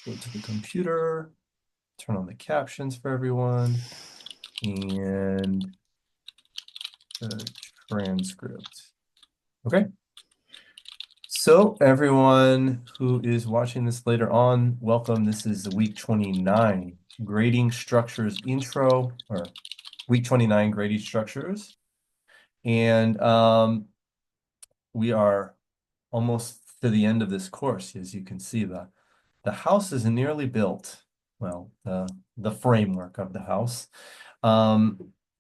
Go to the computer, turn on the captions for everyone, and the transcript. Okay. So everyone who is watching this later on, welcome. This is the week 29 grading structures intro, or week 29 grading structures. And we are almost to the end of this course. As you can see, the house is nearly built. Well, the framework of the house.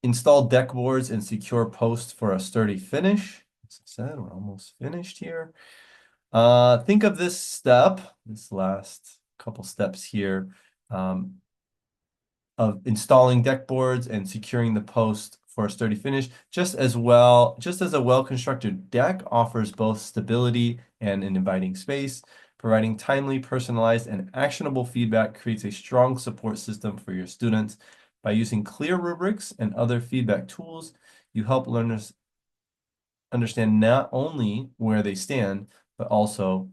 Install deck boards and secure posts for a sturdy finish. As I said, we're almost finished here. Think of this step, this last couple steps here, of installing deck boards and securing the post for a sturdy finish, just as a well-constructed deck offers both stability and an inviting space. Providing timely, personalized, and actionable feedback creates a strong support system for your students. By using clear rubrics and other feedback tools, you help learners understand not only where they stand, but also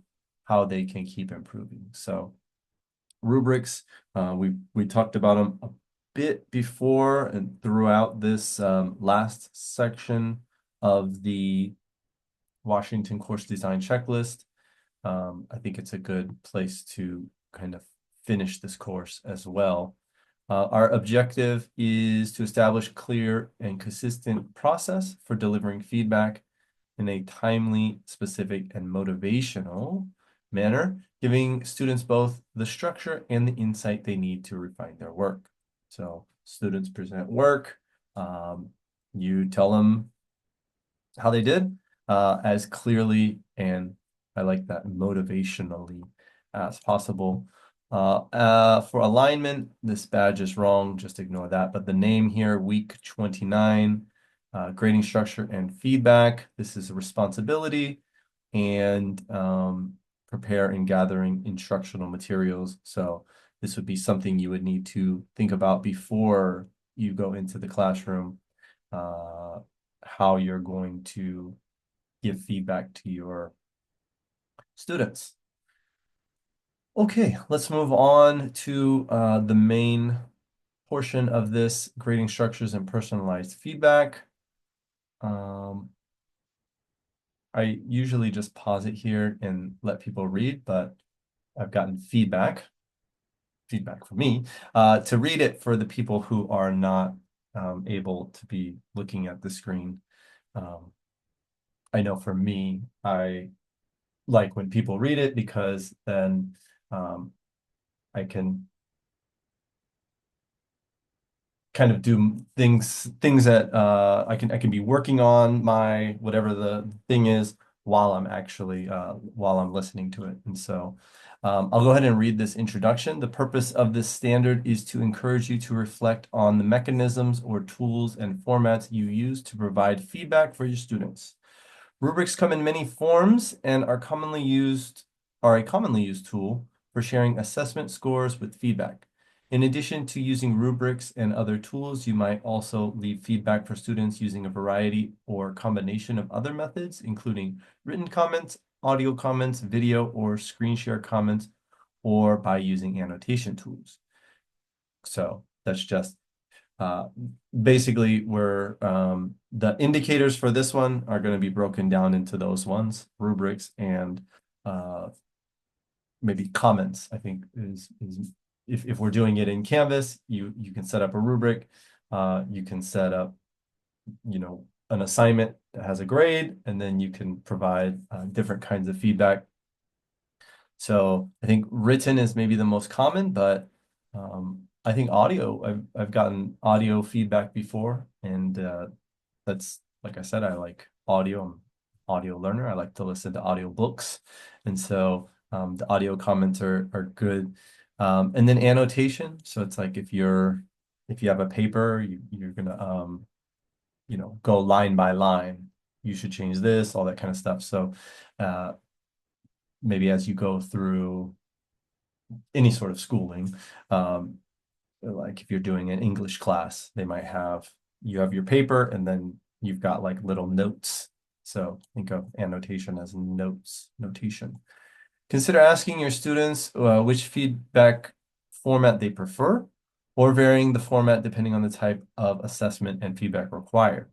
how they can keep improving. So rubrics, we talked about them a bit before and throughout this last section of the Washington Course Design Checklist. I think it's a good place to kind of finish this course as well. Our objective is to establish clear and consistent process for delivering feedback in a timely, specific, and motivational manner, giving students both the structure and the insight they need to refine their work. So students present work, you tell them how they did as clearly and I like that motivationally as possible. For alignment, this badge is wrong, just ignore that. But the name here, week 29, grading structure and feedback. This is a responsibility and prepare and gathering instructional materials. So this would be something you would need to think about before you go into the classroom, how you're going to give feedback to your students. Okay, let's move on to the main portion of this, grading structures and personalized feedback. I usually just pause it here and let people read, but I've gotten feedback from me, to read it for the people who are not able to be looking at the screen. I know for me, I like when people read it because then I can kind of do things that I can be working on my whatever the thing is while I'm actually while I'm listening to it. And so I'll go ahead and read this introduction. The purpose of this standard is to encourage you to reflect on the mechanisms or tools and formats you use to provide feedback for your students. Rubrics come in many forms and are a commonly used tool for sharing assessment scores with feedback. In addition to using rubrics and other tools, you might also leave feedback for students using a variety or combination of other methods, including written comments, audio comments, video or screen share comments, or by using annotation tools. So that's just basically where the indicators for this one are going to be broken down into those ones, rubrics and maybe comments. I think is if we're doing it in Canvas, you can set up a rubric, you can set up, you know, an assignment that has a grade, and then you can provide different kinds of feedback. So I think written is maybe the most common, but I think audio, I've gotten audio feedback before, and that's, like I said, I like audio. I'm an audio learner. I like to listen to audio books, and so the audio comments are good. And then annotation. So it's like if you have a paper, you're gonna you know, go line by line. You should change this, all that kind of stuff. So maybe as you go through any sort of schooling, like if you're doing an English class, they might have, you have your paper and then you've got like little notes. So think of annotation as notation. Consider asking your students which feedback format they prefer, or varying the format depending on the type of assessment and feedback required.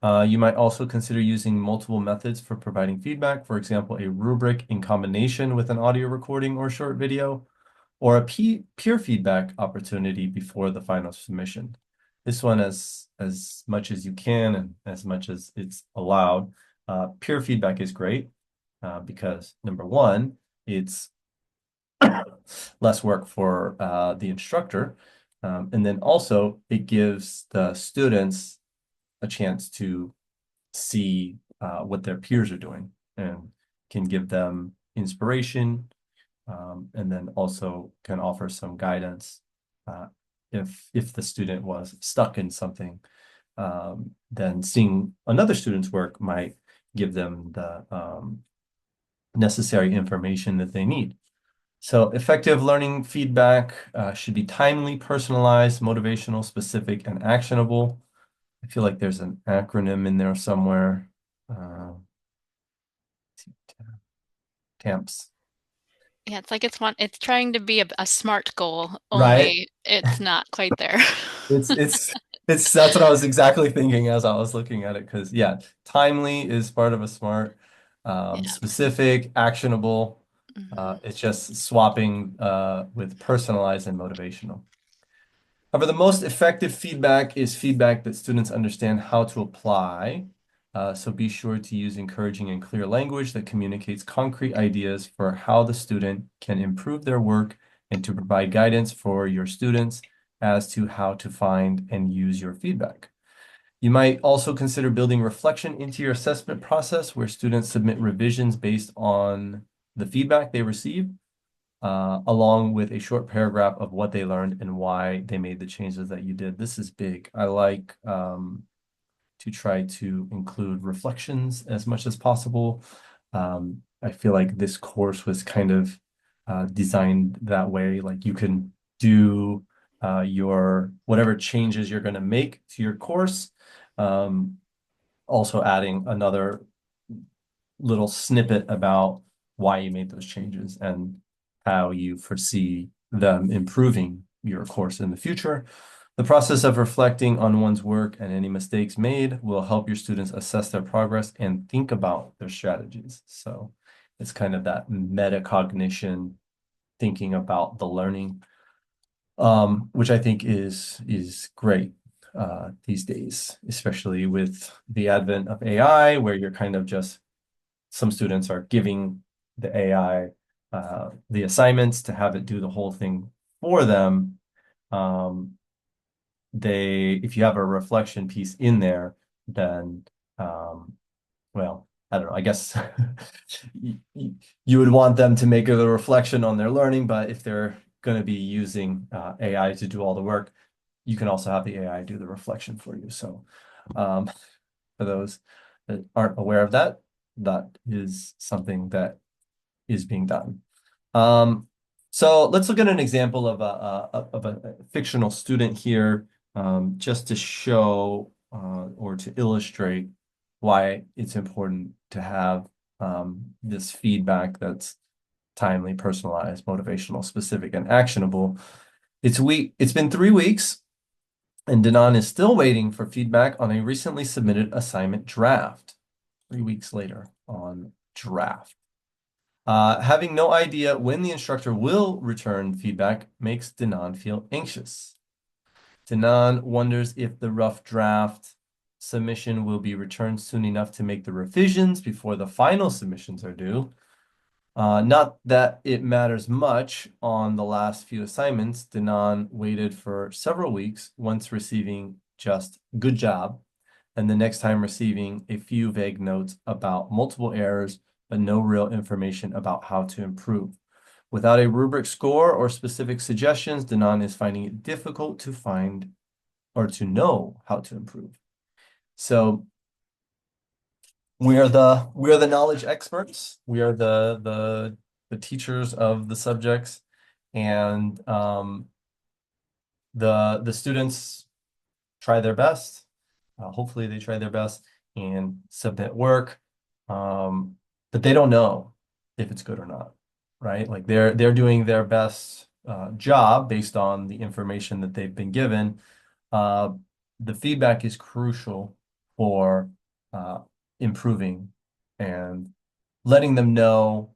You might also consider using multiple methods for providing feedback, for example, a rubric in combination with an audio recording or short video, or a peer feedback opportunity before the final submission. This one, as much as you can and as much as it's allowed, peer feedback is great because number one, it's less work for the instructor. And then also it gives the students a chance to see what their peers are doing and can give them inspiration, and then also can offer some guidance if the student was stuck in something. Then seeing another student's work might give them the necessary information that they need. So effective learning feedback should be timely, personalized, motivational, specific, and actionable. I feel like there's an acronym in there somewhere. TAMPS. Yeah, it's like it's trying to be a SMART goal, Right? only it's not quite there. It's it's it's that's what I was exactly thinking as I was looking at it because yeah, timely is part of a SMART, Yeah. specific, actionable. Hmm. It's just swapping with personalized and motivational. However, the most effective feedback is feedback that students understand how to apply. So be sure to use encouraging and clear language that communicates concrete ideas for how the student can improve their work and to provide guidance for your students as to how to find and use your feedback. You might also consider building reflection into your assessment process where students submit revisions based on the feedback they receive along with a short paragraph of what they learned and why they made the changes that you did. This is big. I like to try to include reflections as much as possible. I feel like this course was kind of designed that way. Like you can do your whatever changes you're going to make to your course. Um, Also adding another little snippet about why you made those changes and how you foresee them improving your course in the future. The process of reflecting on one's work and any mistakes made will help your students assess their progress and think about their strategies. So it's kind of that metacognition, thinking about the learning, which I think is great these days, especially with the advent of AI, where you're kind of just some students are giving the AI the assignments to have it do the whole thing for them. Um, if you have a reflection piece in there, then, um, well, I don't know. I guess you would want them to make a reflection on their learning, but if they're going to be using AI to do all the work, you can also have the AI do the reflection for you. So, um, for those that aren't aware of that, that is something that is being done. Um, so let's look at an example of a fictional student here, just to show or to illustrate why it's important to have this feedback that's timely, personalized, motivational, specific, and actionable. It's been 3 weeks, and Danan is still waiting for feedback on a recently submitted assignment draft. 3 weeks later on draft. Having no idea when the instructor will return feedback makes Danan feel anxious. Danan wonders if the rough draft submission will be returned soon enough to make the revisions before the final submissions are due. Not that it matters much on the last few assignments. Danan waited for several weeks, once receiving just good job, and the next time receiving a few vague notes about multiple errors, but no real information about how to improve. Without a rubric score or specific suggestions, Danan is finding it difficult to find or to know how to improve. So we are the knowledge experts. We are the teachers of the subjects, and the students try their best. Hopefully, they try their best and submit work, um, but they don't know. if it's good or not, right? Like they're doing their best job based on the information that they've been given. Uh, the feedback is crucial for uh, improving and letting them know,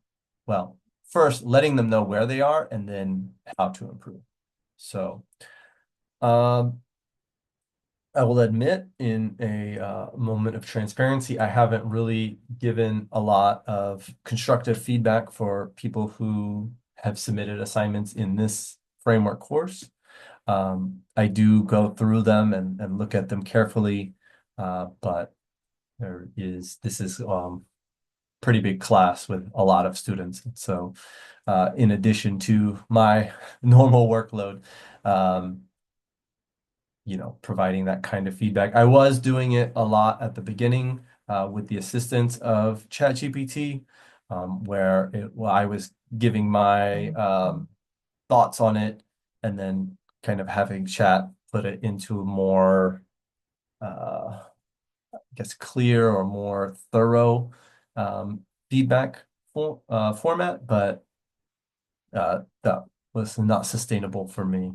well, first letting them know where they are and then how to improve. So, um, I will admit, in a moment of transparency, I haven't really given a lot of constructive feedback for people who have submitted assignments in this framework course. I do go through them and look at them carefully, but this is pretty big class with a lot of students. So, in addition to my normal workload, um, providing that kind of feedback. I was doing it a lot at the beginning with the assistance of ChatGPT, well, I was giving my thoughts on it and then kind of having Chat put it into a more, I guess, clear or more thorough um, feedback format, but that was not sustainable for me.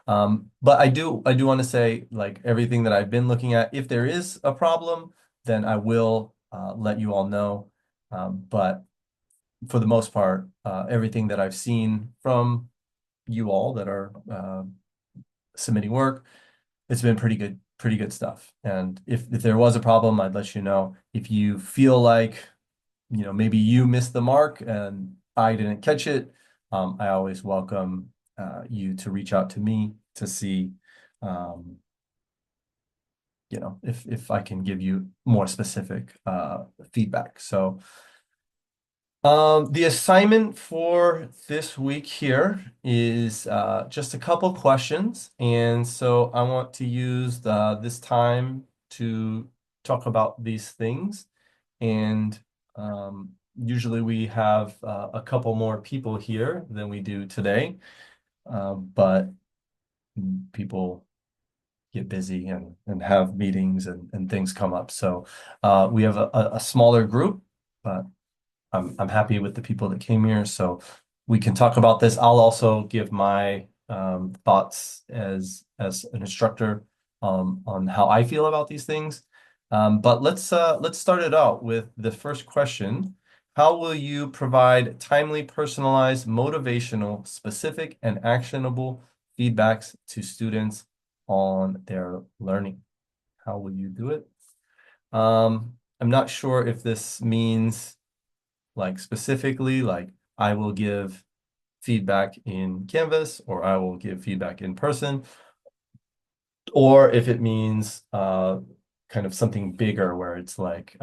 But I do want to say, like everything that I've been looking at, if there is a problem, then I will let you all know. But for the most part, everything that I've seen from you all that are submitting work, it's been pretty good stuff. And if there was a problem, I'd let you know. If you feel like maybe you missed the mark and I didn't catch it, I always welcome you to reach out to me to see, um, if I can give you more specific feedback. So, the assignment for this week here is just a couple questions, and so I want to use this time to talk about these things. And usually we have a couple more people here than we do today, but people get busy and have meetings and things come up. So we have a smaller group, but I'm happy with the people that came here, so we can talk about this. I'll also give my thoughts as an instructor on how I feel about these things. But let's start it out with the first question. How will you provide timely, personalized, motivational, specific, and actionable feedbacks to students on their learning? How will you do it? I'm not sure if this means like specifically, like I will give feedback in Canvas or I will give feedback in person, or if it means kind of something bigger where it's like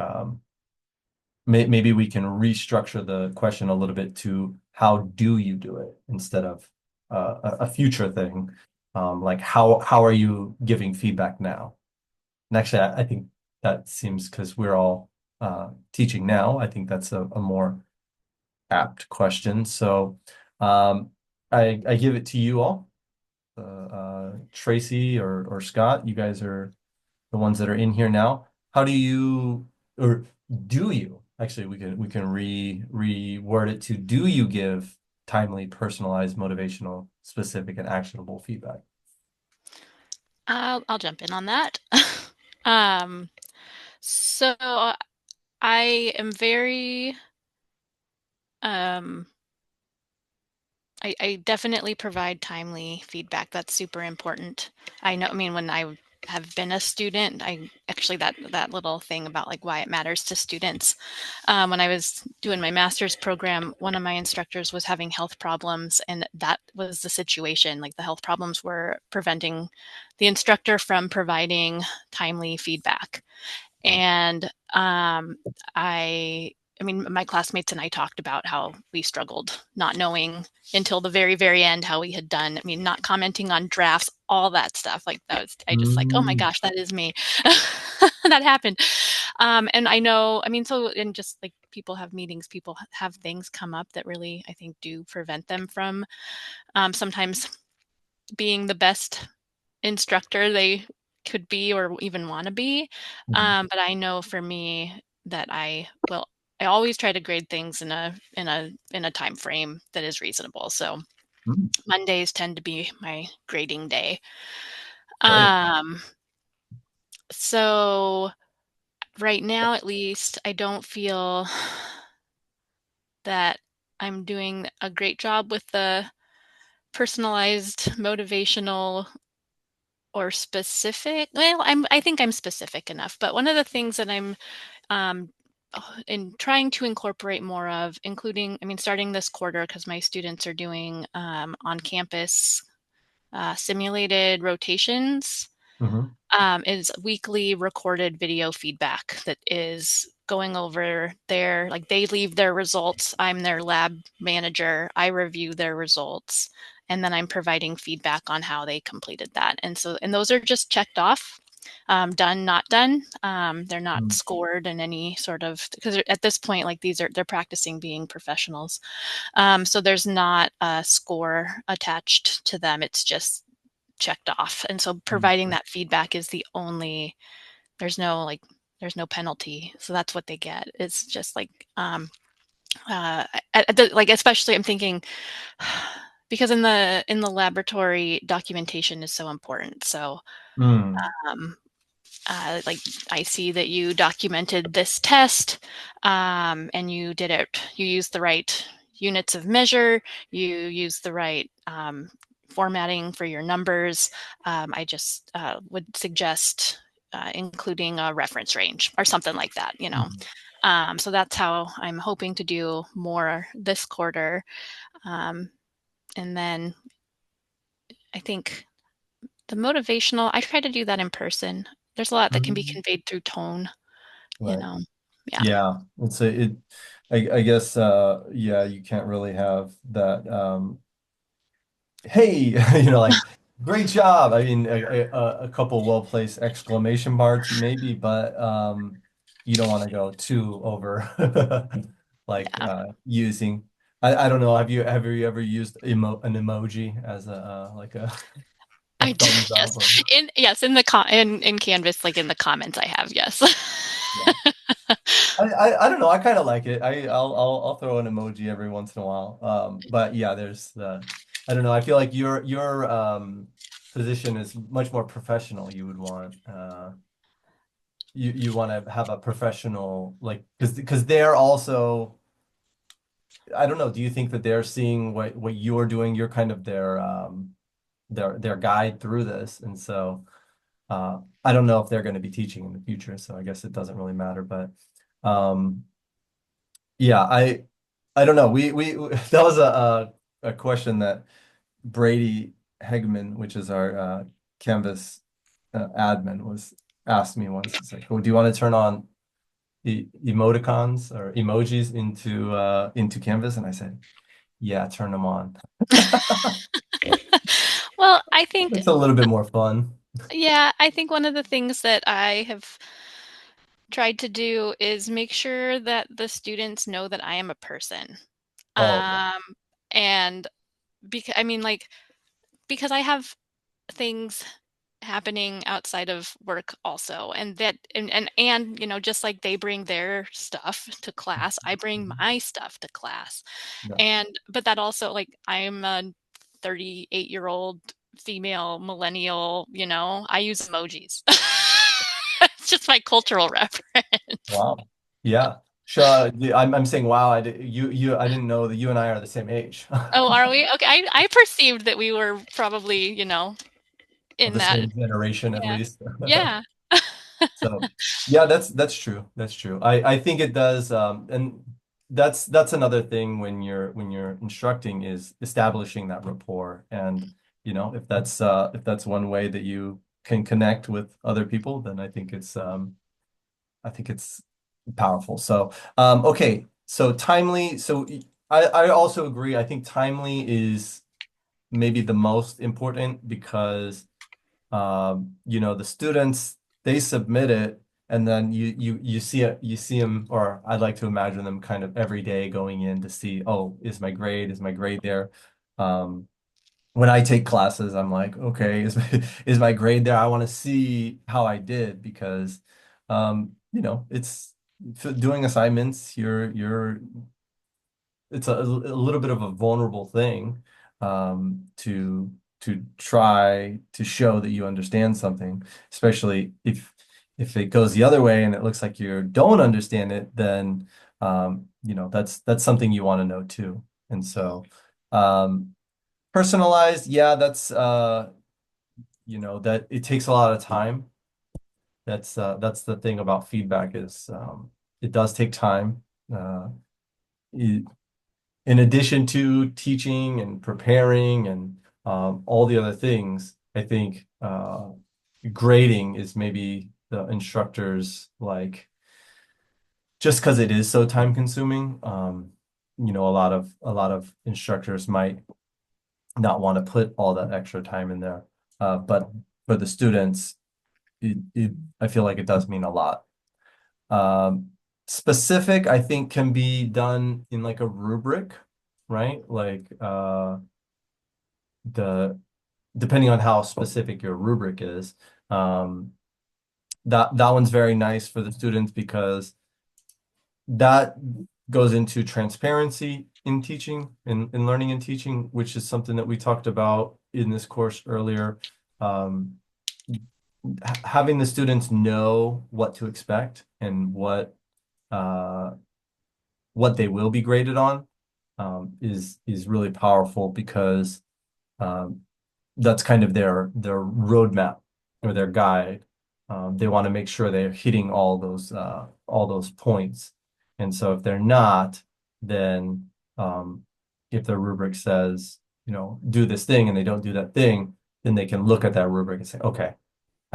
maybe we can restructure the question a little bit to how do you do it instead of a future thing, like how are you giving feedback now? And actually, I think that seems because we're all teaching now. I think that's a more apt question. So I give it to you all. Tracy or Scott, you guys are the ones that are in here now. How do you or do you actually we can reword it to do you give timely, personalized, motivational, specific, and actionable feedback? I'll jump in on that. Um, so I am very um I definitely provide timely feedback. That's super important. I know, I mean, when I have been a student, I actually that little thing about like why it matters to students. When I was doing my master's program, one of my instructors was having health problems, and that was the situation. Like the health problems were preventing the instructor from providing timely feedback. And I mean, my classmates and I talked about how we struggled not knowing until the very, very end how we had done. I mean, not commenting on drafts, all that stuff. Like that was, I just like, oh my Mm, gosh, that is me. That happened. And I know, I mean, so, and just like people have meetings, people have things come up that really, I think, do prevent them from sometimes being the best instructor they could be or even want to be. mm, But I know for me that I always try to grade things in a time frame that is reasonable. So Mm, Mondays tend to be my grading day. right. Um, so right now, at least, I don't feel that I'm doing a great job with the personalized, motivational, or specific. Well, I think I'm specific enough. But one of the things that I'm um, in trying to incorporate more of, including, I mean, starting this quarter, because my students are doing on campus simulated rotations, Hmm. is weekly recorded video feedback that is going over their, like, they leave their results. I'm their lab manager. I review their results. And then I'm providing feedback on how they completed that. And so, and those are just checked off, done, not done. They're not Mm, scored in any sort of, because at this point, like, they're practicing being professionals. So there's not a score attached to them. It's just checked off. And so mm, providing that feedback is the only, there's no like, there's no penalty. So that's what they get. It's just like, like, especially I'm thinking, because in the laboratory, documentation is so important. So mm, um, like, I see that you documented this test, and you did it. You used the right units of measure. You used the right formatting for your numbers. I just would suggest including a reference range or something like that. mm, So that's how I'm hoping to do more this quarter. Um, and then I think the motivational, I try to do that in person. There's a lot that can be mhm. conveyed through tone, you Right. know. Yeah. Yeah. I guess yeah, you can't really have that hey, like great job. I mean, a couple well-placed exclamation marks maybe, but you don't want to go too over like Yeah. using I don't know, have you ever used an emoji as a like a I do, thumbs up yes. or Yes, in Canvas, like in the comments I have, yes. yeah. I don't know. I kind of like it. I'll throw an emoji every once in a while. But yeah, there's the I don't know. I feel like your position is much more professional. You would want you want to have a professional like because they're also I don't know. Do you think that they're seeing what you're doing? You're kind of their guide through this, and so I don't know if they're going to be teaching in the future. So I guess it doesn't really matter, but. Yeah, I don't know. We that was a question that Brady Hegman, which is our Canvas admin, was asked me once. It's like, "Oh, do you want to turn on the emoticons or emojis into Canvas?" And I said, "Yeah, turn them on. Well, I think, It's a little bit more fun." yeah, I think one of the things that I have tried to do is make sure that the students know that I am a person. Oh yeah, Um, and because, I mean, like, because I have things happening outside of work also, and that, and just like they bring their stuff to class, I bring mhm, my stuff to class. yeah, And but that also, like, I'm a 38-year-old female millennial, I use emojis. It's just my cultural reference. wow, yeah. Sure, yeah, I'm saying wow. I didn't know that you and I are the same age. Oh, are we? Okay, I perceived that we were probably, Of in the that. same generation at Yeah. least. Yeah. So yeah, that's true. That's true. I think it does and that's another thing when you're instructing is establishing that rapport. And if that's one way that you can connect with other people, then I think it's powerful. So okay, so timely. So I also agree. I think timely is maybe the most important because the students they submit it and then you see it you see them or I'd like to imagine them kind of every day going in to see, oh, is my grade there? When I take classes, I'm like, okay, is my grade there? I want to see how I did because it's doing assignments, you're it's a little bit of a vulnerable thing to try to show that you understand something, especially if it goes the other way and it looks like you don't understand it, then that's something you want to know too. And so um, personalized, yeah, that's that it takes a lot of time. That's the thing about feedback is it does take time. Uh, it, in addition to teaching and preparing and all the other things, I think grading is maybe the instructor's like just because it is so time consuming. A lot of instructors might not want to put all that extra time in there, but for the students, I feel like it does mean a lot. Um, Specific, I think, can be done in like a rubric, right? Like the depending on how specific your rubric is. Um, that one's very nice for the students because that goes into transparency in teaching, in learning and teaching, which is something that we talked about in this course earlier. Um, Having the students know what to expect and uh, what they will be graded on is really powerful because um, that's kind of their roadmap or their guide. They want to make sure they're hitting all those points. And so if they're not, then if the rubric says, do this thing and they don't do that thing, then they can look at that rubric and say, okay,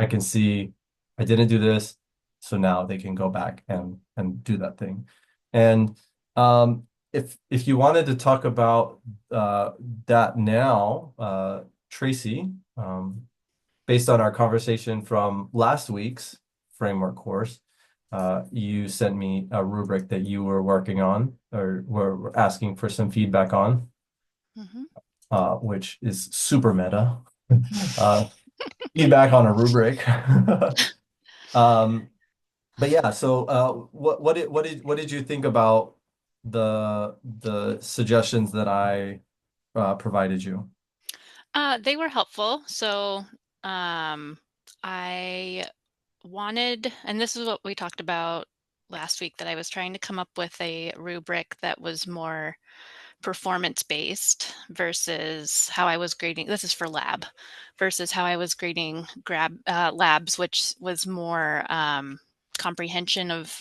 I can see I didn't do this, so now they can go back and do that thing. And if you wanted to talk about uh, that now, Tracy, based on our conversation from last week's framework course, you sent me a rubric that you were working on or were asking for some feedback on, Mm-hmm. which is super meta. Uh, Feedback on a rubric. Um, but yeah, so what did you think about the suggestions that I provided you? They were helpful. So um, I wanted, and this is what we talked about last week, that I was trying to come up with a rubric that was more performance based versus how I was grading. This is for lab versus how I was grading labs, which was more comprehension of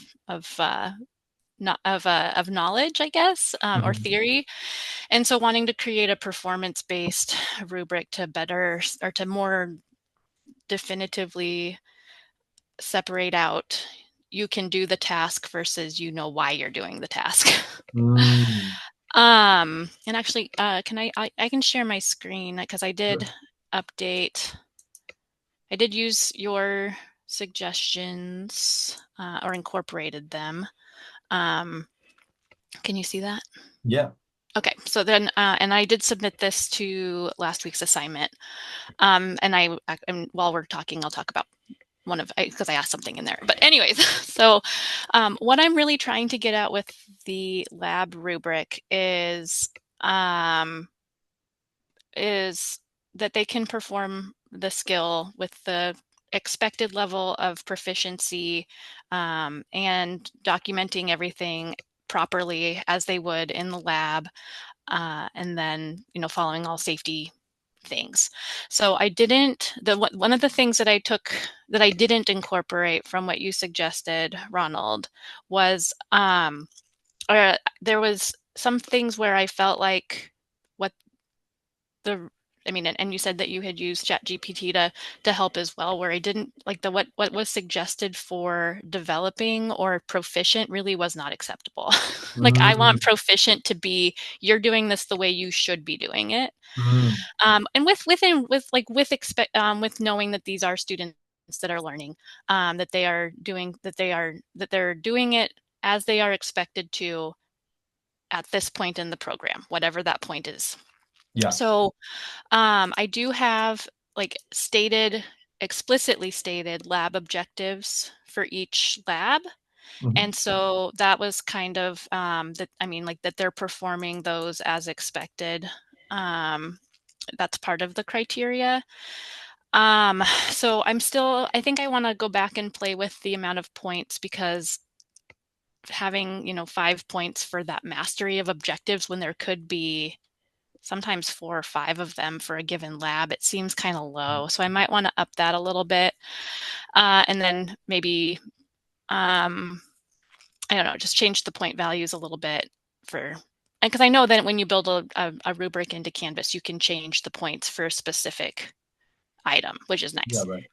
knowledge, I guess, or Mhm. theory. And so wanting to create a performance based rubric to better or to more definitively separate out you can do the task versus why you're doing the task. Mm, And actually, can I can share my screen because I did sure. update. I did use your suggestions or incorporated them. Um, can you see that? Yeah. Okay, so then, and I did submit this to last week's assignment. And while we're talking, I'll talk about one of because I asked something in there. But anyways, so what I'm really trying to get at with the lab rubric um, is that they can perform the skill with the expected level of proficiency and documenting everything properly as they would in the lab, and then following all safety things. So I didn't one of the things that I didn't incorporate from what you suggested, Ronald, was there was some things where I felt like what the I mean, and you said that you had used ChatGPT to help as well, where I didn't like what was suggested for developing or proficient really was not acceptable. Like I want Mm, proficient to be you're doing this the way you should be doing it. mm, And with knowing that these are students that are learning, that they're doing it as they are expected to at this point in the program, whatever that point is. yeah. So I do have like explicitly stated lab objectives for each lab. Mhm. And so that was kind of that, I mean, like that they're performing those as expected. Um, that's part of the criteria. Um, so I think I want to go back and play with the amount of points because having, 5 points for that mastery of objectives when there could be sometimes 4 or 5 of them for a given lab, it seems kind of low. So I might want to up that a little bit. And then maybe, um, I don't know, just change the point values a little bit for, because I know that when you build a rubric into Canvas, you can change the points for a specific item, which is Yeah, nice. right.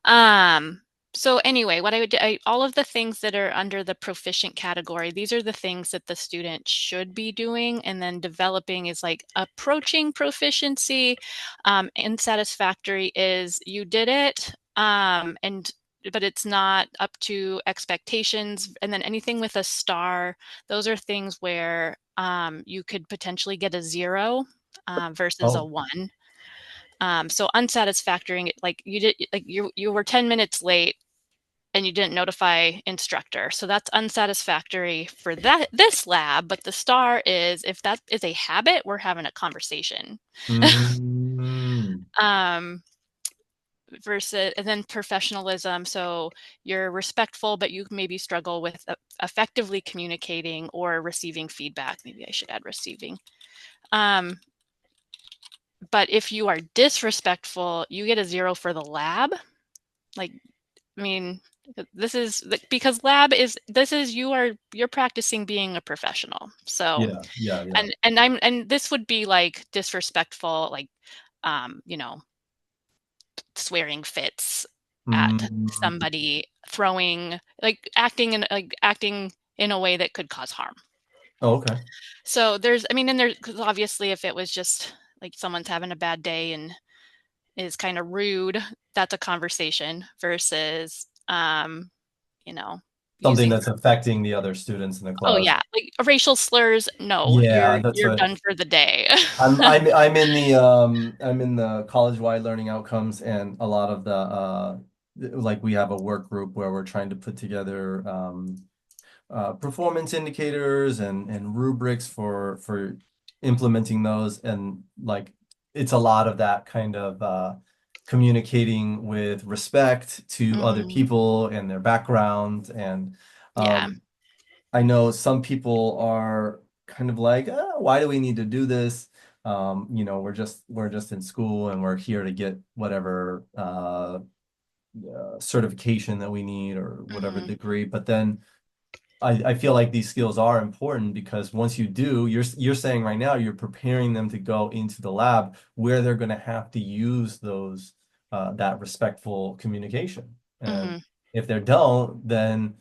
Um, so anyway, what I would do, all of the things that are under the proficient category, these are the things that the student should be doing. And then developing is like approaching proficiency. Unsatisfactory is you did it, but it's not up to expectations. And then anything with a star, those are things where you could potentially get a 0 versus a Oh. 1. So unsatisfactory, like you did, like you were 10 minutes late and you didn't notify instructor. So that's unsatisfactory for this lab. But the star is if that is a habit, we're having a conversation. Mm. Um, versus and then professionalism. So you're respectful, but you maybe struggle with effectively communicating or receiving feedback. Maybe I should add receiving. Um, but if you are disrespectful, you get a 0 for the lab. Like, I mean, this is because lab is this is you're practicing being a professional. So, Yeah, yeah, yeah. and this would be like disrespectful, like you know, swearing fits at Mm. somebody, throwing, like acting in a way that could cause harm. Oh, okay. So there's, I mean, and there's, because obviously if it was just like someone's having a bad day and is kind of rude, that's a conversation versus, you know, Something using, that's affecting the other students in the oh class. yeah, like racial slurs, no, Yeah, that's you're what done for the day. I'm in the college-wide learning outcomes, and a lot of the like we have a work group where we're trying to put together performance indicators and rubrics for implementing those, and like it's a lot of that kind of communicating with respect to other Hmm. people and their background. And Yeah, um, I know some people are kind of like, why do we need to do this? We're just in school and we're here to get whatever certification that we need or whatever hmm, degree. But then I feel like these skills are important because once you do, you're saying right now you're preparing them to go into the lab where they're going to have to use those that respectful communication. And hmm, if they don't, then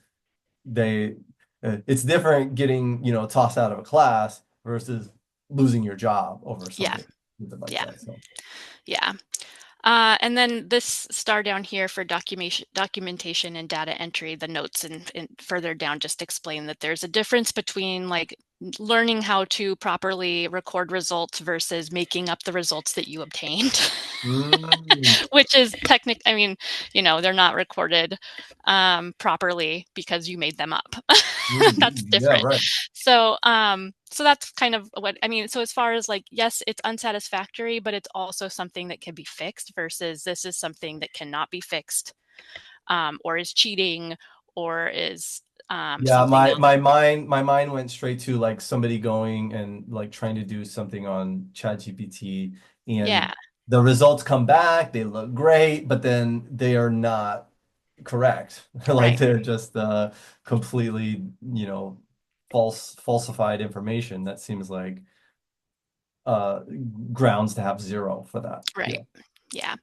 they it's different getting, tossed out of a class versus losing your job over yeah, something like yeah, that. So, yeah. And then this star down here for documentation and data entry, the notes and further down just explain that there's a difference between like learning how to properly record results versus making up the results that you obtained, mm, which is I mean, they're not recorded properly because you made them up. That's yeah, different. right. So that's kind of what I mean. So as far as like, yes, it's unsatisfactory, but it's also something that can be fixed versus this is something that cannot be fixed, or is cheating, or is Yeah, something else. my mind went straight to like somebody going and like trying to do something on ChatGPT, and Yeah, the results come back, they look great, but then they are not correct. Like right, they're just completely, falsified information that seems like uh grounds to have 0 for that. right. Yeah. Yeah.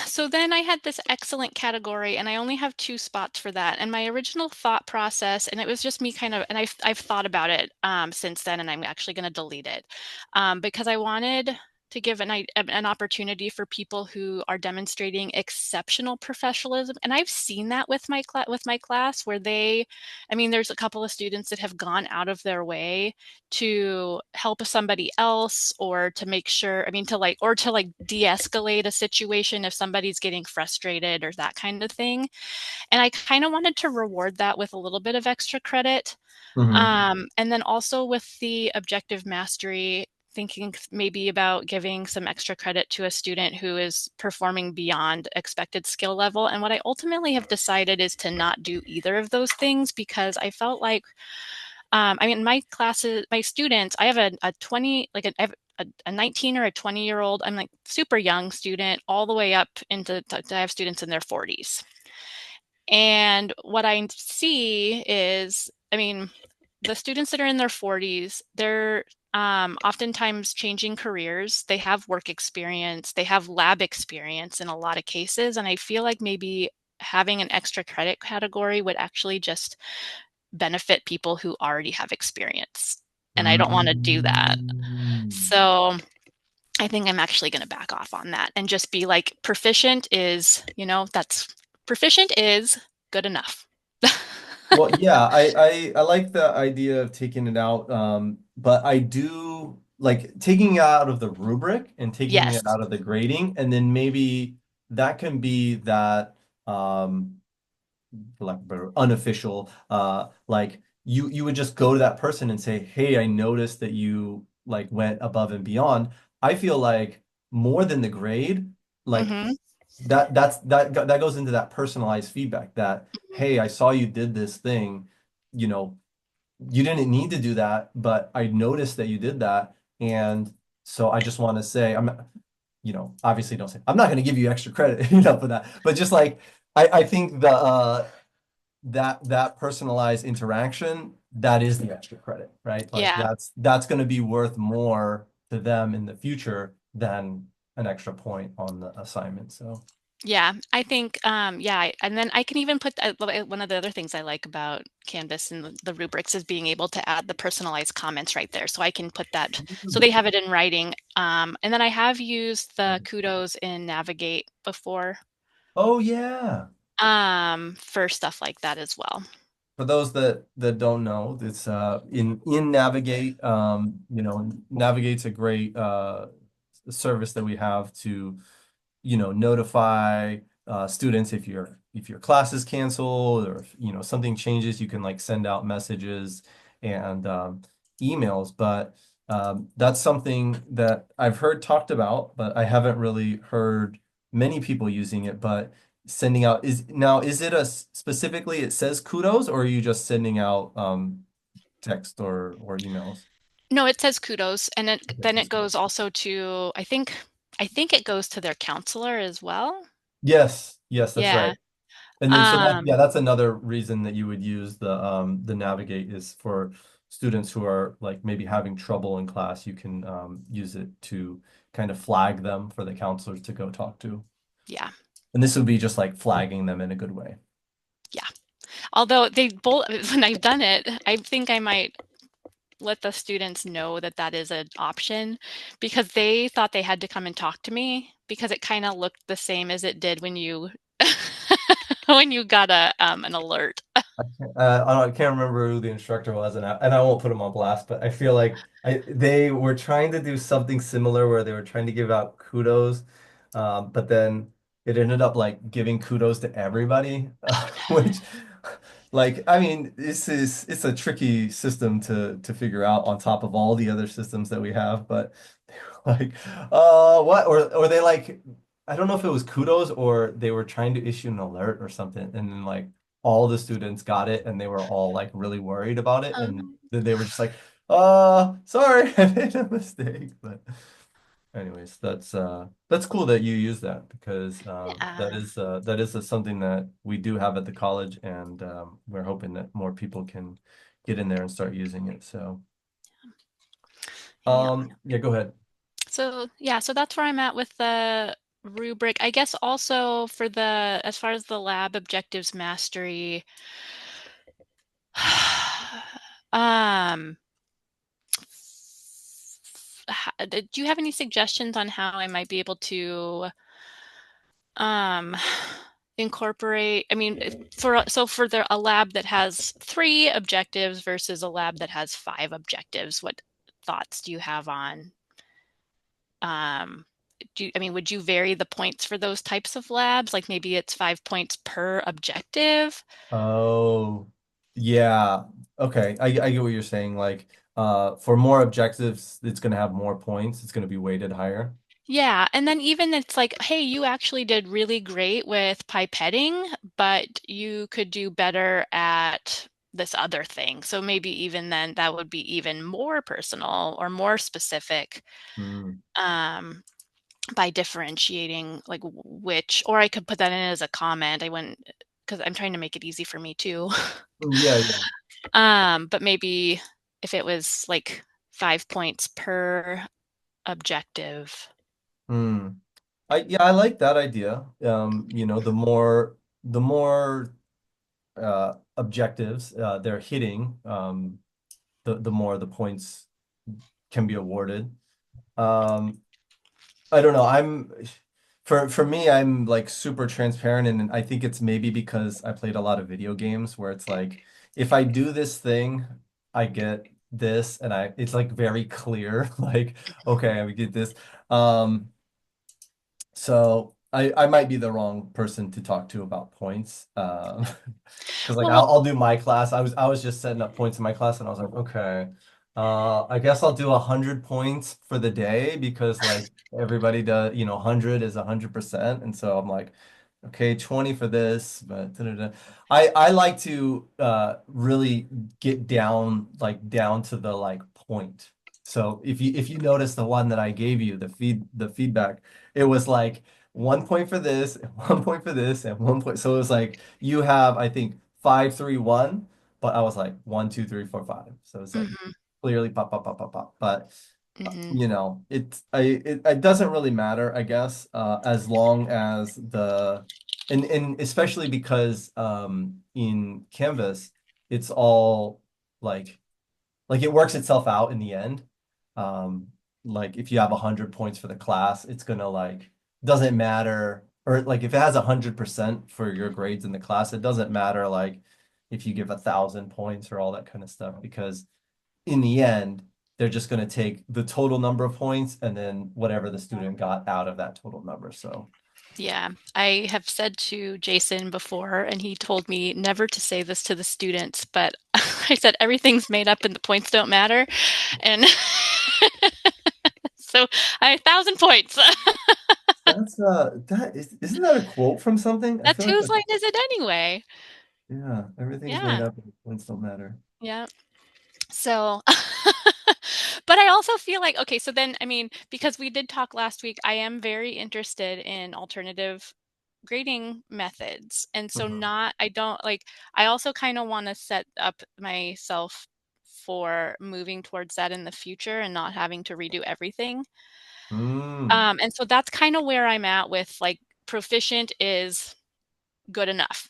So then I had this excellent category, and I only have 2 spots for that. And my original thought process, and it was just me kind of, and I've thought about it since then, and I'm actually going to delete it because I wanted to give an opportunity for people who are demonstrating exceptional professionalism. And I've seen that with my class where I mean, there's a couple of students that have gone out of their way to help somebody else or to make sure, I mean, to like de-escalate a situation if somebody's getting frustrated or that kind of thing. And I kind of wanted to reward that with a little bit of extra credit. Hmm. And then also with the objective mastery, thinking maybe about giving some extra credit to a student who is performing beyond expected skill level. And what I ultimately have decided is to not do either of those things because I felt like, I mean, my classes, my students, I have a 20, like I have a 19 or a 20-year-old, I'm like super young student, all the way up into, I have students in their 40s. And what I see is, I mean, the students that are in their 40s, they're oftentimes changing careers. They have work experience, they have lab experience in a lot of cases. And I feel like maybe having an extra credit category would actually just benefit people who already have experience. And I don't want to do that. Mm. So I think I'm actually going to back off on that and just be like, proficient is, that's proficient is good enough. Well, yeah, I like the idea of taking it out, but I do like taking it out of the rubric and taking Yes. it out of the grading, and then maybe that can be that for lack of a better, unofficial, like you would just go to that person and say, "Hey, I noticed that you like went above and beyond." I feel like more than the grade, like Hmm. that goes into that personalized feedback that, hey, I saw you did this thing, you know, you didn't need to do that, but I noticed that you did that. And so I just want to say, obviously don't say, I'm not going to give you extra credit, for that. But just like, I think that personalized interaction, that is the extra credit, right? Like Yeah. that's going to be worth more to them in the future than an extra point on the assignment. So. Yeah. I think, yeah. And then I can even put one of the other things I like about Canvas and the rubrics is being able to add the personalized comments right there. So I can put that, so they have it in writing. And then I have used the kudos in Navigate before, Oh yeah. for stuff like that as well. For those that don't know, it's in Navigate. Navigate's a great service that we have to notify students if your class is canceled or if, something changes, you can like send out messages and emails. But that's something that I've heard talked about, but I haven't really heard many people using it. But sending out is it specifically it says kudos, or are you just sending out text or emails? No, it says kudos, and Okay, then so it goes also to, I think it goes to their counselor as well. yes, that's Yeah. right. And then so Um, that's another reason that you would use the navigate is for students who are like maybe having trouble in class. You can use it to kind of flag them for the counselors to go talk to. yeah. And this would be just like flagging them in a good way. Yeah. Although they both, when I've done it, I think I might let the students know that that is an option because they thought they had to come and talk to me because it kind of looked the same as it did when you when you got an alert. I can't remember who the instructor was, and I won't put him on blast, but I feel like they were trying to do something similar where they were trying to give out kudos, but then it ended up like giving kudos to everybody, which, like, I mean, it's a tricky system to figure out on top of all the other systems that we have, but like, what? Or they like, I don't know if it was kudos or they were trying to issue an alert or something, and then like all the students got it and they were all like really worried about it and Um, then they were just like sorry, I made a mistake. But anyways, that's cool that you use that because yeah, that is something that we do have at the college, and we're hoping that more people can get in there and start using it. So yeah. yeah, go ahead. So yeah, so that's where I'm at with the rubric. I guess also for the as far as the lab objectives mastery, um, do you have any suggestions on how I might be able to um incorporate, I mean, for a lab that has 3 objectives versus a lab that has 5 objectives, what thoughts do you have on um I mean, would you vary the points for those types of labs? Like maybe it's 5 points per objective? Oh, yeah. Okay. I get what you're saying. Like, for more objectives, it's going to have more points. It's going to be weighted higher. Yeah, and then even it's like, hey, you actually did really great with pipetting, but you could do better at this other thing. So maybe even then that would be even more personal or more specific, Mm. um, by differentiating like which, or I could put that in as a comment. I wouldn't, because I'm trying to make it easy for me too. Yeah, yeah. But maybe if it was like 5 points per objective. Mm. I like that idea. The more objectives they're hitting, the more the points can be awarded. Um, I don't know. For me, I'm like super transparent, and I think it's maybe because I played a lot of video games where it's like if I do this thing, I get this, and I it's like very clear, like okay, I would get this. Um, so I might be the wrong person to talk to about points. Because like Well, I'll do my class. I was just setting up points in my class, and I was like, okay, I guess I'll do 100 points for the day because like everybody does, 100 is 100%, and so I'm like, okay, 20 for this, but da-da-da. I like to really get down to the like point. So if you notice the one that I gave you, the feedback, it was like 1 point for this, 1 point for this, and 1 point. So it was like you have, I think, 5, 3, 1, but I was like 1, 2, 3, 4, 5. So it's like mhm, clearly pop, pop, pop, pop, pop. But mhm. it doesn't really matter, I guess, as long as and especially because in Canvas, it's all like it works itself out in the end. Um, like if you have 100 points for the class, it's gonna like doesn't matter, or like if it has 100% for your grades in the class, it doesn't matter like if you give 1,000 points or all that kind of stuff, because in the end, they're just gonna take the total number of points and then whatever the student got out of that total number. So Yeah, I have said to Jason before, and he told me never to say this to the students, but I said everything's made up and the points don't matter. And so 1,000 points. isn't that a quote from something? I That's feel like whose that's, line is it anyway? yeah, everything's made Yeah, up and points don't matter. yeah. So, but I also feel like, okay, so then, I mean, because we did talk last week, I am very interested in alternative grading methods. And so, Mhm. I don't like, I also kind of want to set up myself for moving towards that in the future and not having to redo everything. Mm, And so that's kind of where I'm at with like proficient is good enough.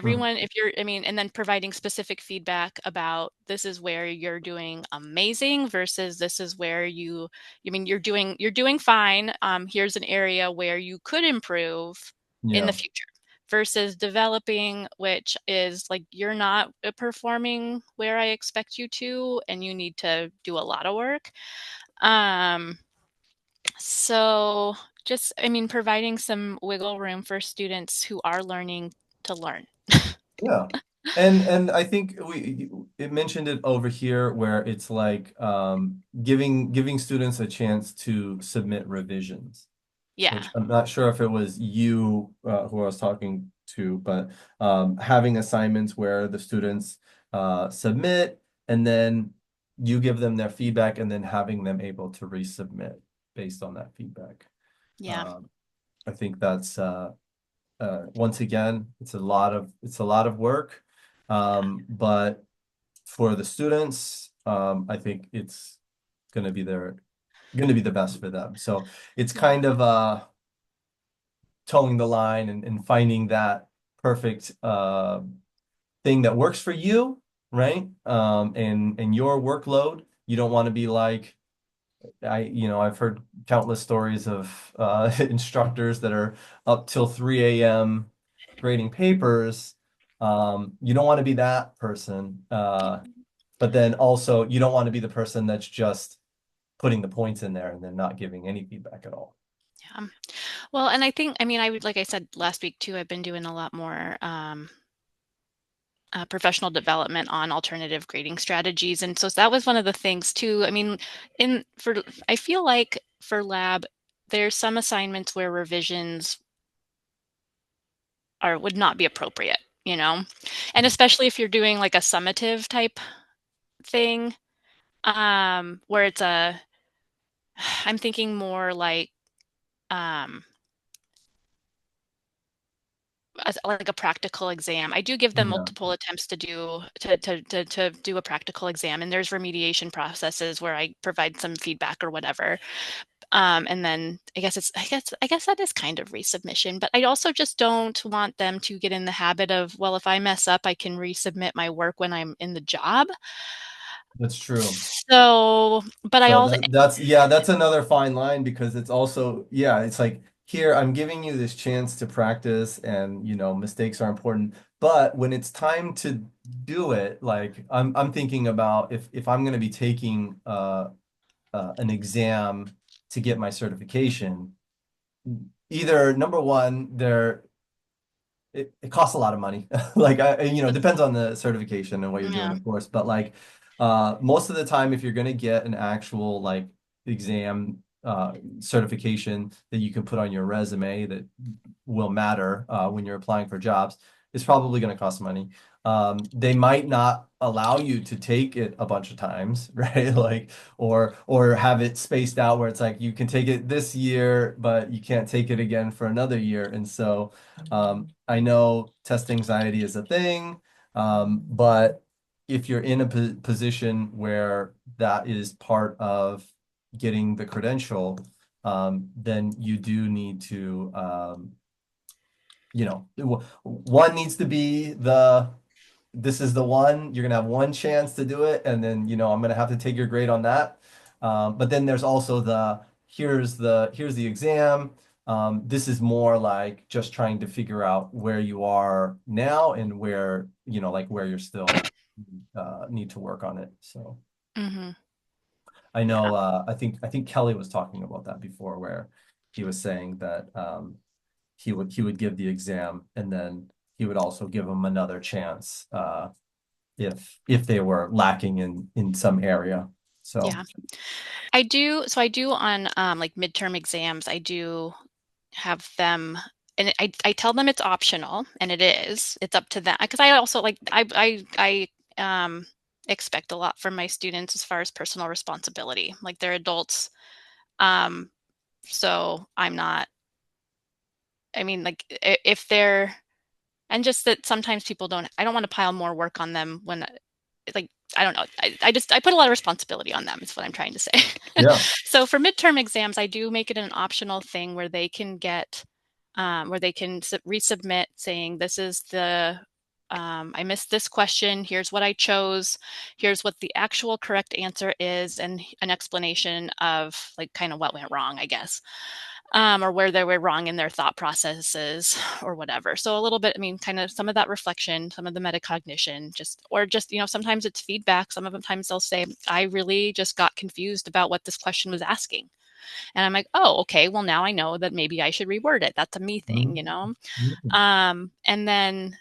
mhm. Everyone, if you're, I mean, and then providing specific feedback about this is where you're doing amazing versus this is where I mean, you're doing fine. Here's an area where you could improve in the Yeah. future versus developing, which is like you're not performing where I expect you to, and you need to do a lot of work. Um, so just, I mean, providing some wiggle room for students who are learning to learn. Yeah. And I think it mentioned it over here where it's like giving students a chance to submit revisions, which Yeah. I'm not sure if it was you who I was talking to, but having assignments where the students submit and then you give them their feedback and then having them able to resubmit based on that feedback. Yeah. Um, I think that's once again, it's a lot of work. But for the students, I think it's gonna be the best for them. So it's Yeah. kind of towing the line and finding that perfect thing that works for you, right? And your workload. You don't want to be like I've heard countless stories of instructors that are up till 3 a.m. grading papers. You don't want to be that person, but then also you don't want to be the person that's just putting the points in there and then not giving any feedback at all. Yeah. Well, and I think, I mean, I would, like I said last week too, I've been doing a lot more professional development on alternative grading strategies. And so that was one of the things too. I mean, I feel like for lab, there's some assignments where revisions would not be appropriate, you know? And especially if you're doing like a summative type thing, where I'm thinking more um, like a practical exam. I do give them Yeah, multiple attempts to do a practical exam, and there's remediation processes where I provide some feedback or whatever. And then I guess that is kind of resubmission, but I also just don't want them to get in the habit of, well, if I mess up, I can resubmit my work when I'm in the job. that's true. So, but I So also, that's another fine line because it's also, yeah, it's like here I'm giving you this chance to practice and mistakes are important. But when it's time to do it, like I'm thinking about if I'm going to be taking an exam to get my certification, either number one, it costs a lot of money. Like it depends on the certification and what you're doing, yeah. of course. But like most of the time, if you're gonna get an actual like exam certification that you can put on your resume that will matter when you're applying for jobs, it's probably gonna cost money. They might not allow you to take it a bunch of times, right? Like or have it spaced out where it's like you can take it this year, but you can't take it again for another year. And so I know test anxiety is a thing, but if you're in a position where that is part of getting the credential, then you do need to, one needs to be this is the one, you're gonna have one chance to do it, and then I'm gonna have to take your grade on that. But then there's also here's the exam. This is more like just trying to figure out where you are now and where like where you're still need to work on it. So Hmm. I Yeah. know I think Kelly was talking about that before, where he was saying that he would give the exam and then he would also give them another chance if they were lacking in some area. So Yeah. I do on like midterm exams, I do have them, and I tell them it's optional, and it is. It's up to them because I also like expect a lot from my students as far as personal responsibility. Like they're adults. Um so I'm not, I mean, like if they're, and just that sometimes I don't want to pile more work on them when, like, I don't know. I put a lot of responsibility on them is what I'm trying to say. yeah, So for midterm exams, I do make it an optional thing where they can resubmit saying, this is I missed this question. Here's what I chose. Here's what the actual correct answer is, and an explanation of like kind of what went wrong, I guess, or where they were wrong in their thought processes or whatever. So a little bit, I mean, kind of some of that reflection, some of the metacognition, sometimes it's feedback. Some of the times they'll say, I really just got confused about what this question was asking. And I'm like, oh, okay, well, now I know that maybe I should reword it. That's a me thing, mhm, you know? mhm. And then,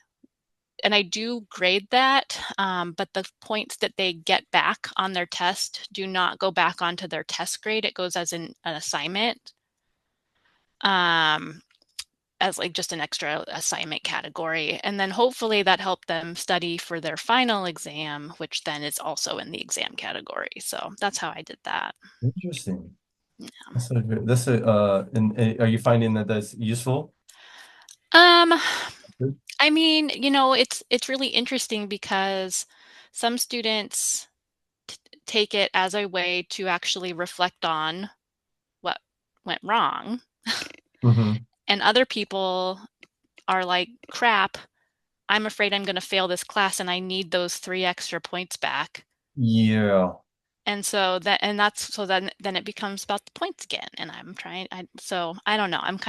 and I do grade that, but the points that they get back on their test do not go back onto their test grade. It goes as an assignment. Um, as like just an extra assignment category. And then hopefully that helped them study for their final exam, which then is also in the exam category. So that's how I did that. Interesting. And are you finding that that's useful? Um, Good. I mean, it's really interesting because some students take it as a way to actually reflect on what went wrong, Hmm. and other people are like, crap, I'm afraid I'm going to fail this class and I need those 3 extra points back. Yeah. And so that's so then it becomes about the points again. And so I don't know. I'm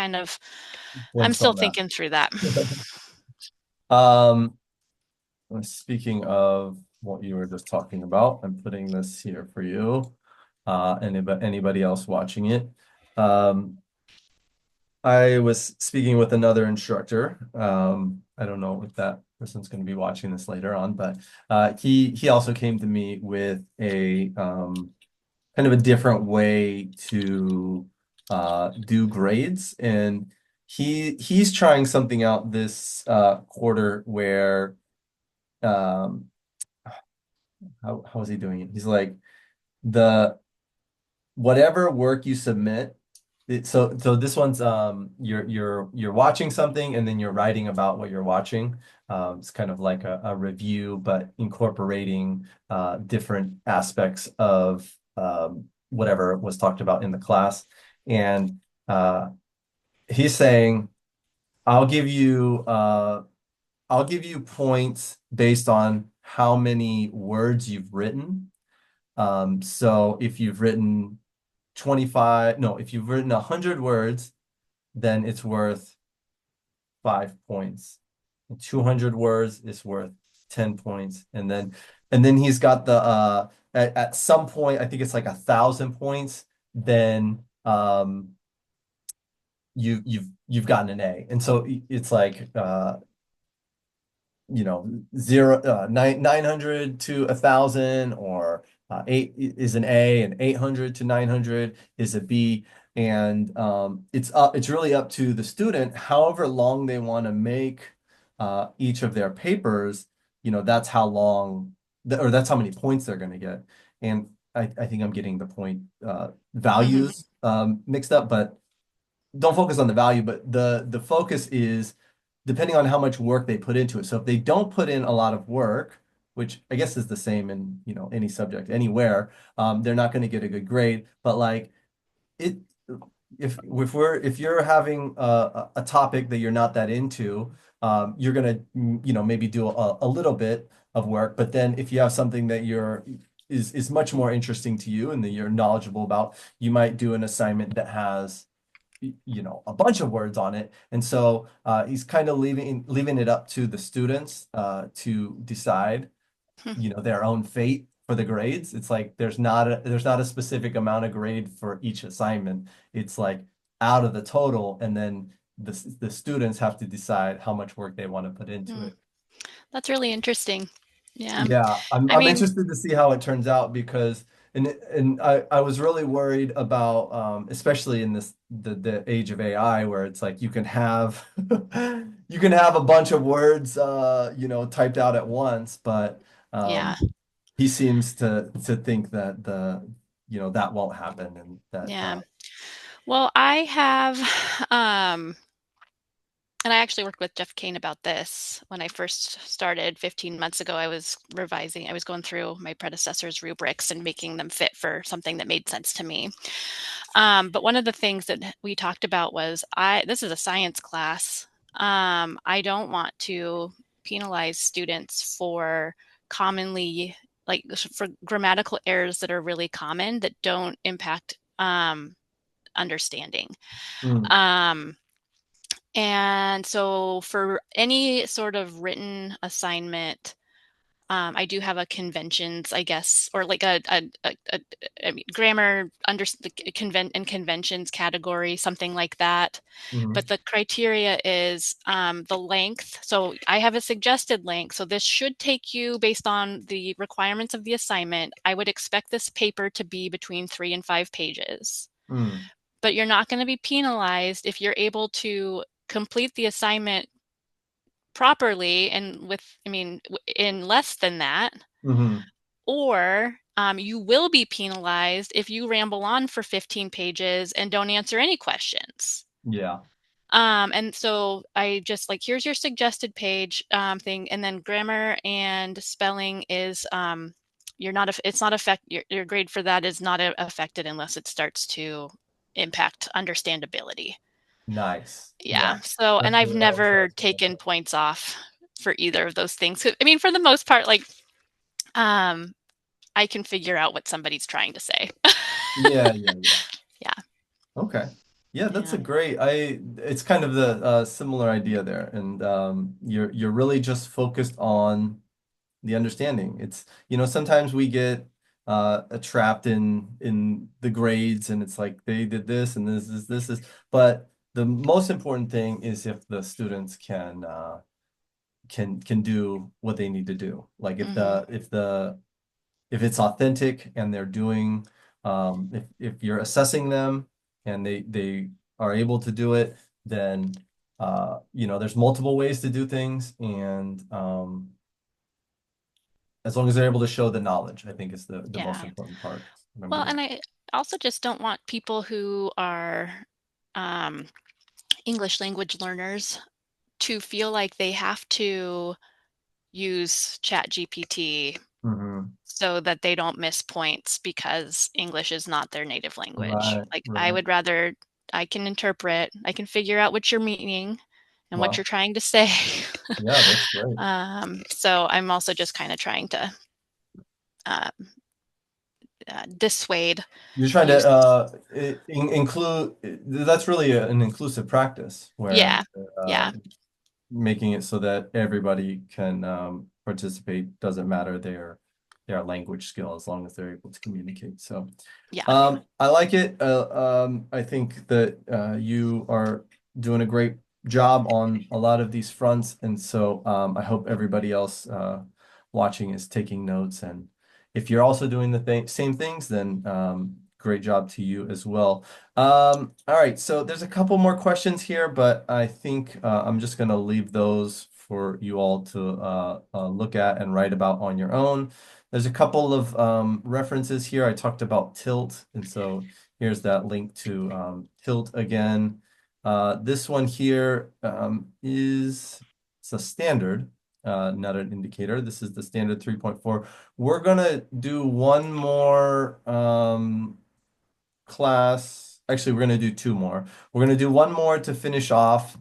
Points still on that. thinking through that. Um, Speaking of what you were just talking about, I'm putting this here for you. Anybody else watching it? Um, I was speaking with another instructor. I don't know if that person's going to be watching this later on, but he also came to me with a kind of a different way to do grades, and he's trying something out this quarter where um, how is he doing it? He's like the whatever work you submit. So this one's you're watching something and then you're writing about what you're watching. It's kind of like a review, but incorporating different aspects of whatever was talked about in the class. And uh, he's saying, I'll give you I'll give you points based on how many words you've written. So if you've written 25, no, if you've written 100 words, then it's worth 5 points. 200 words is worth 10 points. And then he's got the at some point, I think it's like 1,000 points, then you've gotten an A. And so it's like zero 900 to 1,000, or eight is an A, and 800 to 900 is a B. And it's really up to the student, however long they want to make each of their papers. That's how long, or that's how many points they're going to get. And I think I'm getting the point Hmm. values mixed up, but don't focus on the value, but the focus is depending on how much work they put into it. So if they don't put in a lot of work, which I guess is the same in, any subject anywhere, they're not going to get a good grade. But like it, if you're having a topic that you're not that into, you're gonna maybe do a little bit of work. But then if you have something that is much more interesting to you and that you're knowledgeable about, you might do an assignment that has a bunch of words on it. And so he's kind of leaving it up to the students to decide, their own fate for the grades. It's like there's not a specific amount of grade for each assignment. It's like out of the total, and then the students have to decide how much work they want to put into it. That's really interesting. Yeah. Yeah, I'm I I'm mean, interested to see how it turns out, because and I was really worried about especially in the age of AI, where it's like you can have you can have a bunch of words typed out at once, but yeah. he seems to think that that won't happen, and that Yeah. Well, and I actually worked with Jeff Kane about this when I first started 15 months ago. I was going through my predecessor's rubrics and making them fit for something that made sense to me. But one of the things that we talked about was this is a science class. I don't want to penalize students for commonly, like for grammatical errors that are really common that don't impact understanding. mm, Um, and so for any sort of written assignment, I do have a conventions, I guess, or like I mean, grammar under the and conventions category, something like that. But mhm, the criteria is the length. So I have a suggested length. So this should take you based on the requirements of the assignment. I would expect this paper to be between 3 and 5 pages. mm, But you're not going to be penalized if you're able to complete the assignment properly and in less than that, mhm, or you will be penalized if you ramble on for 15 pages and don't answer any questions. yeah, And so I just like, here's your suggested page thing, and then grammar and spelling is you're not it's not affect your grade for that is not affected unless it starts to impact understandability. nice, Yeah. yeah, So, and I've that works never out. taken points off for either of those things. I mean, for the most part, like, um, I can figure out what somebody's trying to say. Yeah, yeah, yeah. Yeah. Okay. Yeah, that's Yeah. a great it's kind of the similar idea there. And you're really just focused on the understanding. It's, sometimes we get trapped in the grades and it's like they did this and this is, but the most important thing is if the students can do what they need to do. Like Hmm. if it's authentic and they're doing if you're assessing them and they are able to do it, then there's multiple ways to do things, and as long as they're able to show the knowledge, I think is the most Yeah. important part. Well, Remember. and I also just don't want people who are um, English language learners to feel like they have to use ChatGPT Hmm. so that they don't miss points because English is not their native language. Right, Like, I right. would rather I can interpret, I can figure out what you're meaning and what you're Well, trying to say. yeah, that's great. So I'm also just kind of trying to uh, dissuade You're trying to use. include, that's really an inclusive practice where Yeah, uh, yeah, making it so that everybody can participate. Doesn't matter their language skill as long as they're able to communicate. So yeah, I like it. I think that you are doing a great job on a lot of these fronts, and so I hope everybody else watching is taking notes. And if you're also doing the same things, then great job to you as well. All right, so there's a couple more questions here, but I think I'm just gonna leave those for you all to look at and write about on your own. There's a couple of references here. I talked about tilt, and so here's that link to tilt again. This one here it's a standard, not an indicator. This is the standard 3.4. We're gonna do one more class. Actually, we're gonna do two more. We're gonna do one more to finish off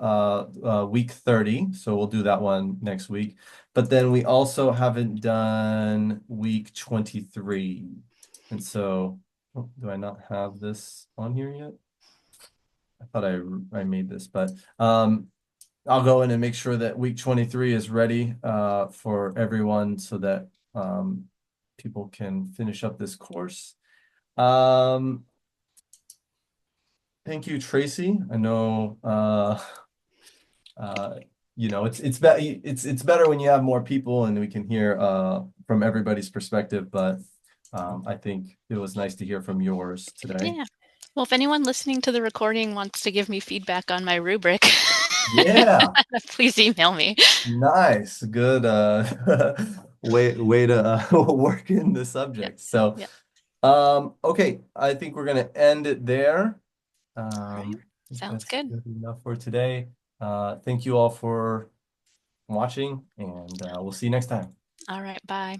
week 30. So we'll do that one next week. But then we also haven't done week 23. And so, oh, do I not have this on here yet? I thought I made this, but I'll go in and make sure that week 23 is ready for everyone so that people can finish up this course. Um, Thank you, Tracy. I know uh it's better when you have more people and we can hear from everybody's perspective, but I think it was nice to hear from yours today. yeah. Well, if anyone listening to the recording wants to give me feedback on my rubric, Yeah, please email me. nice. Good way to work in the Yeah, subject. So yeah. okay, I think we're gonna end it there. All right. I think Sounds that's good. good enough for today. Thank you all for watching, and we'll see you next time. All right. Bye.